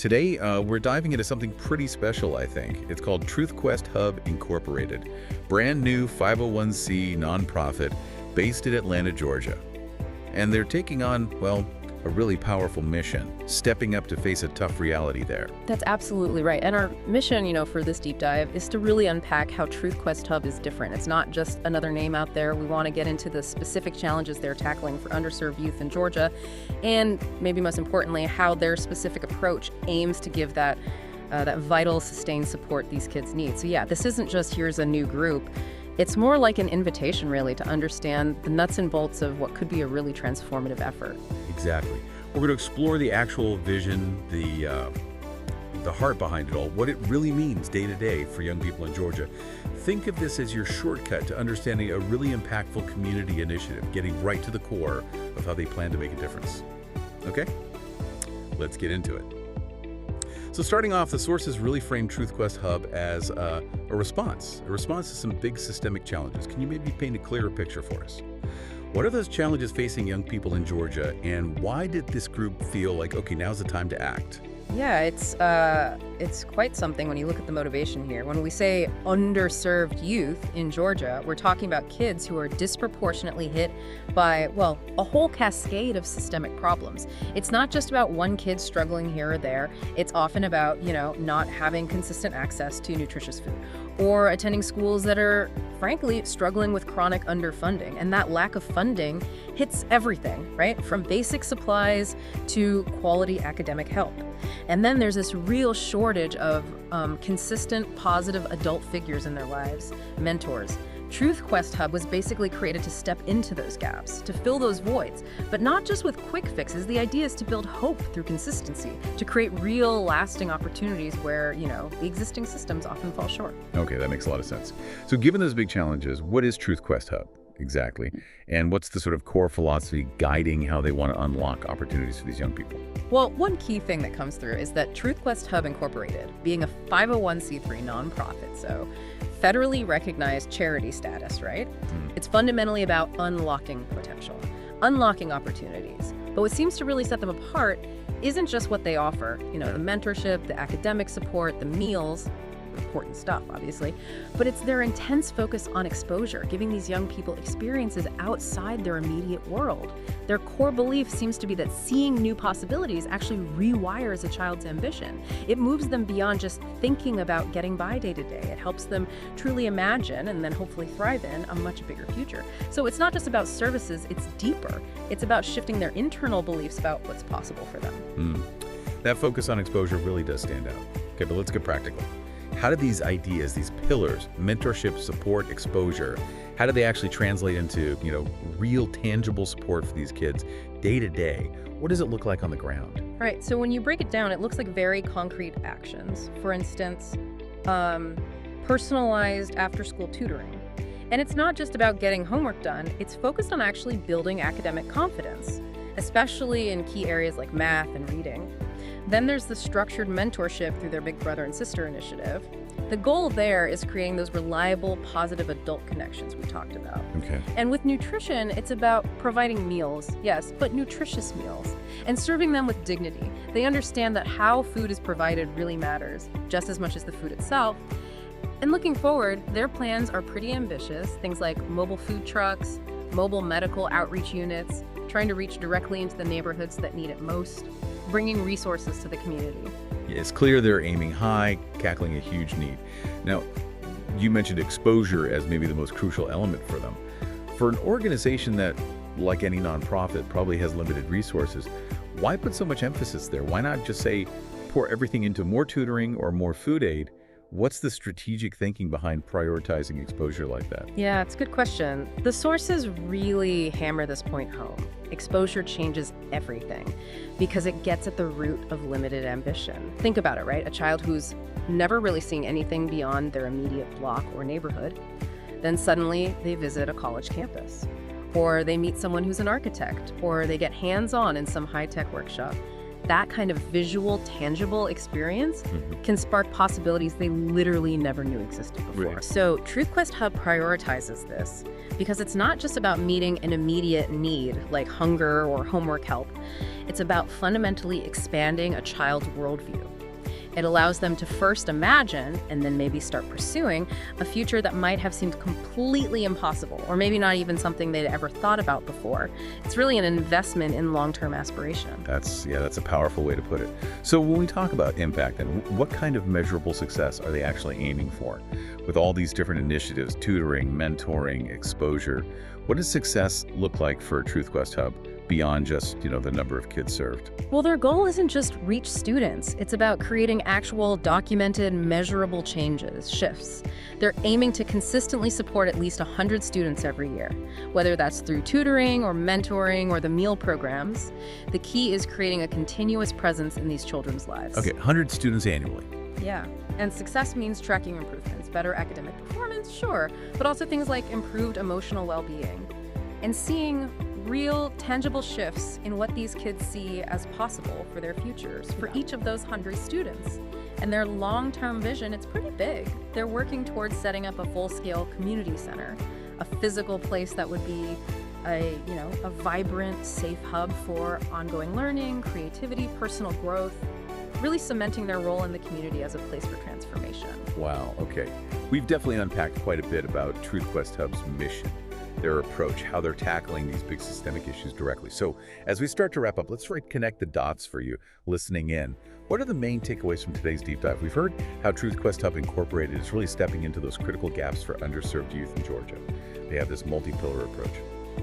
Today, we're diving into something pretty special, I think. It's called TruthQuest Hub Incorporated, brand new 501c nonprofit based in Atlanta, Georgia. And they're taking on, well, a really powerful mission, stepping up to face a tough reality there. That's absolutely right. And our mission, for this deep dive is to really unpack how TruthQuest Hub is different. It's not just another name out there. We want to get into the specific challenges they're tackling for underserved youth in Georgia, and maybe most importantly, how their specific approach aims to give that vital, sustained support these kids need. So yeah, this isn't just here's a new group. It's more like an invitation, really, to understand the nuts and bolts of what could be a really transformative effort. Exactly. We're going to explore the actual vision, the heart behind it all, what it really means day to day for young people in Georgia. Think of this as your shortcut to understanding a really impactful community initiative, getting right to the core of how they plan to make a difference. Okay? Let's get into it. So starting off, the sources really frame TruthQuest Hub as a response to some big systemic challenges. Can you maybe paint a clearer picture for us? What are those challenges facing young people in Georgia, and why did this group feel like, okay, now's the time to act? Yeah, it's quite something when you look at the motivation here. When we say underserved youth in Georgia, we're talking about kids who are disproportionately hit by, well, a whole cascade of systemic problems. It's not just about one kid struggling here or there. It's often about, not having consistent access to nutritious food, or attending schools that are, frankly, struggling with chronic underfunding. And that lack of funding hits everything, right? From basic supplies to quality academic help. And then there's this real shortage of consistent, positive adult figures in their lives, mentors. TruthQuest Hub was basically created to step into those gaps, to fill those voids, but not just with quick fixes. The idea is to build hope through consistency, to create real, lasting opportunities where, the existing systems often fall short. Okay, that makes a lot of sense. So given those big challenges, what is TruthQuest Hub exactly? And what's the sort of core philosophy guiding how they want to unlock opportunities for these young people? Well, one key thing that comes through is that TruthQuest Hub Incorporated, being a 501c3 nonprofit, so federally recognized charity status, right? It's fundamentally about unlocking potential, unlocking opportunities. But what seems to really set them apart isn't just what they offer, the mentorship, the academic support, the meals, important stuff, obviously, but it's their intense focus on exposure, giving these young people experiences outside their immediate world. Their core belief seems to be that seeing new possibilities actually rewires a child's ambition. It moves them beyond just thinking about getting by day to day. It helps them truly imagine and then hopefully thrive in a much bigger future. So it's not just about services, it's deeper. It's about shifting their internal beliefs about what's possible for them. That focus on exposure really does stand out. Okay, but let's get practical. How do these ideas, these pillars, mentorship, support, exposure, how do they actually translate into, real tangible support for these kids day to day? What does it look like on the ground? Right. So when you break it down, it looks like very concrete actions. For instance, personalized after-school tutoring. And it's not just about getting homework done. It's focused on actually building academic confidence, especially in key areas like math and reading. Then there's the structured mentorship through their Big Brother and Sister initiative. The goal there is creating those reliable, positive adult connections we talked about. Okay. And with nutrition, it's about providing meals, yes, but nutritious meals, and serving them with dignity. They understand that how food is provided really matters, just as much as the food itself. And looking forward, their plans are pretty ambitious, things like mobile food trucks, mobile medical outreach units, trying to reach directly into the neighborhoods that need it most, bringing resources to the community. Yeah, it's clear they're aiming high, tackling a huge need. Now, you mentioned exposure as maybe the most crucial element for them. For an organization that, like any nonprofit, probably has limited resources, why put so much emphasis there? Why not just say, pour everything into more tutoring or more food aid? What's the strategic thinking behind prioritizing exposure like that? Yeah, it's a good question. The sources really hammer this point home. Exposure changes everything because it gets at the root of limited ambition. Think about it, right? A child who's never really seen anything beyond their immediate block or neighborhood, then suddenly they visit a college campus, or they meet someone who's an architect, or they get hands-on in some high-tech workshop. That kind of visual, tangible experience can spark possibilities they literally never knew existed before. Right. So TruthQuest Hub prioritizes this because it's not just about meeting an immediate need like hunger or homework help. It's about fundamentally expanding a child's worldview, It allows them to first imagine, and then maybe start pursuing, a future that might have seemed completely impossible, or maybe not even something they'd ever thought about before. It's really an investment in long-term aspiration. That's a powerful way to put it. So when we talk about impact, then what kind of measurable success are they actually aiming for? With all these different initiatives, tutoring, mentoring, exposure, what does success look like for Truth Quest Hub beyond just, the number of kids served? Well, their goal isn't just reach students. It's about creating actual, documented, measurable changes, shifts. They're aiming to consistently support at least 100 students every year, whether that's through tutoring or mentoring or the meal programs. The key is creating a continuous presence in these children's lives. Okay, 100 students annually. Yeah, and success means tracking improvements, better academic performance, sure, but also things like improved emotional well-being and seeing real, tangible shifts in what these kids see as possible for their futures, for each of those 100 students. And their long-term vision, it's pretty big. They're working towards setting up a full-scale community center, a physical place that would be a vibrant, safe hub for ongoing learning, creativity, personal growth, really cementing their role in the community as a place for transformation. Wow, okay. We've definitely unpacked quite a bit about Truth Quest Hub's mission, their approach, how they're tackling these big systemic issues directly. So as we start to wrap up, let's connect the dots for you listening in. What are the main takeaways from today's deep dive? We've heard how Truth Quest Hub Incorporated is really stepping into those critical gaps for underserved youth in Georgia. They have this multi-pillar approach.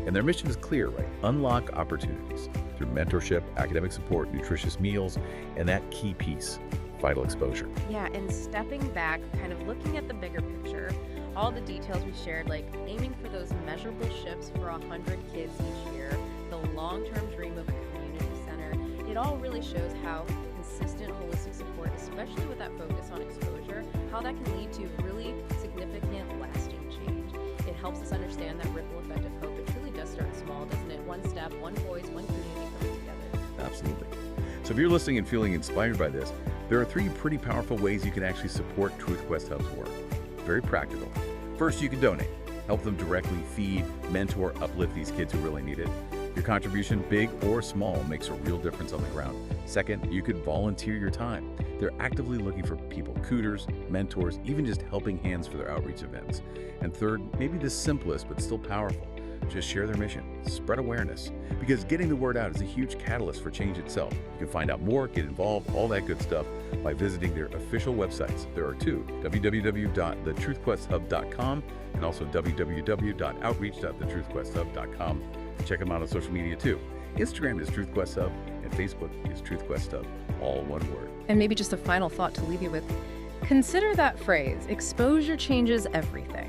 And their mission is clear, right? Unlock opportunities through mentorship, academic support, nutritious meals, and that key piece, vital exposure. Yeah, and stepping back, kind of looking at the bigger picture, all the details we shared, like aiming for those measurable shifts for 100 kids each year, the long-term dream of a community center, it all really shows how consistent holistic support, especially with that focus on exposure, how that can lead to really significant lasting change. It helps us understand that ripple effect of hope. It truly does start small, doesn't it? One step, one voice, one community coming together. Absolutely. So if you're listening and feeling inspired by this, there are 3 pretty powerful ways you can actually support Truth Quest Hub's work. Very practical. First, you can donate. Help them directly feed, mentor, uplift these kids who really need it. Your contribution, big or small, makes a real difference on the ground. Second, you could volunteer your time. They're actively looking for people, tutors, mentors, even just helping hands for their outreach events. And third, maybe the simplest but still powerful, just share their mission, spread awareness, because getting the word out is a huge catalyst for change itself. You can find out more, get involved, all that good stuff by visiting their official websites. There are 2, www.thetruthquesthub.com and also www.outreach.thetruthquesthub.com. Check them out on social media too. Instagram is Truth Quest Hub and Facebook is Truth Quest Hub, all one word. And maybe just a final thought to leave you with. Consider that phrase, exposure changes everything.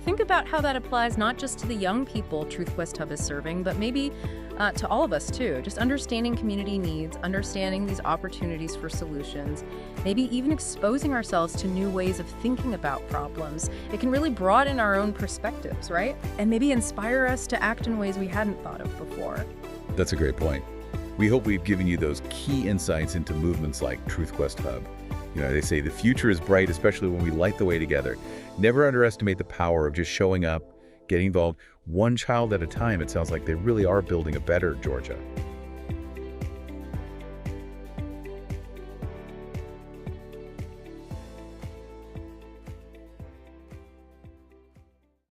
Think about how that applies not just to the young people Truth Quest Hub is serving, but maybe to all of us too. Just understanding community needs, understanding these opportunities for solutions, maybe even exposing ourselves to new ways of thinking about problems. It can really broaden our own perspectives, right? And maybe inspire us to act in ways we hadn't thought of before. That's a great point. We hope we've given you those key insights into movements like Truth Quest Hub. They say the future is bright, especially when we light the way together. Never underestimate the power of just showing up, getting involved, one child at a time. It sounds like they really are building a better Georgia.